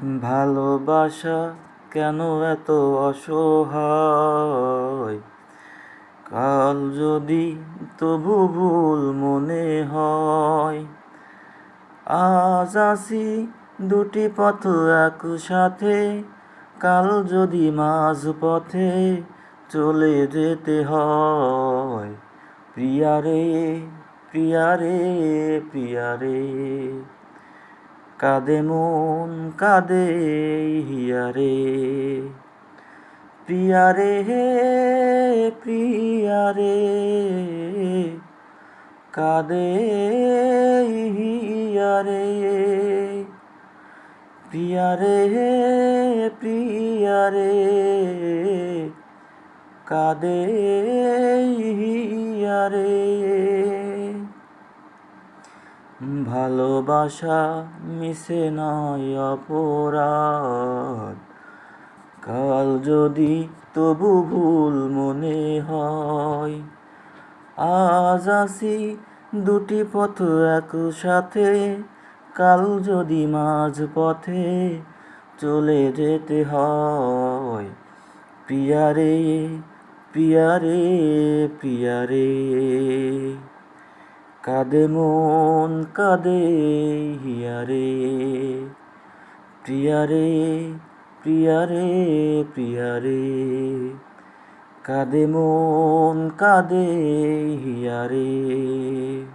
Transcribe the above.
ভালোবাসা কেন এত অসহায়? কাল যদি তবু ভুল মনে হয়, আজ আছি দুটি পথ একসাথে, কাল যদি মাঝ পথে চলে যেতে হয়। প্রিয়ারে, প্রিয়ারে, প্রিয়ারে, কাঁদে মন কাঁদে হিয়ারে। প্রিয়ারে, প্রিয়ারে, কাঁদে হিয়ারে। প্রিয়ারে, প্রিয়ারে, কাঁদে হিয়ারে। ভালোবাসা মিশে নয় অপরাধ, কাল যদি তবু ভুল মনে হয়। আজ আছি দুটি পথ একসাথে, কাল যদি মাঝ পথে চলে যেতে হয়। প্রিয়ারে, প্রিয়ারে, প্রিয়ারে, কাঁদে মন কাঁদে হিয়ারে। প্রিয়ারে, প্রিয়ারে, প্রিয়ারে, কাঁদে মন কাঁদে হিয়ারে।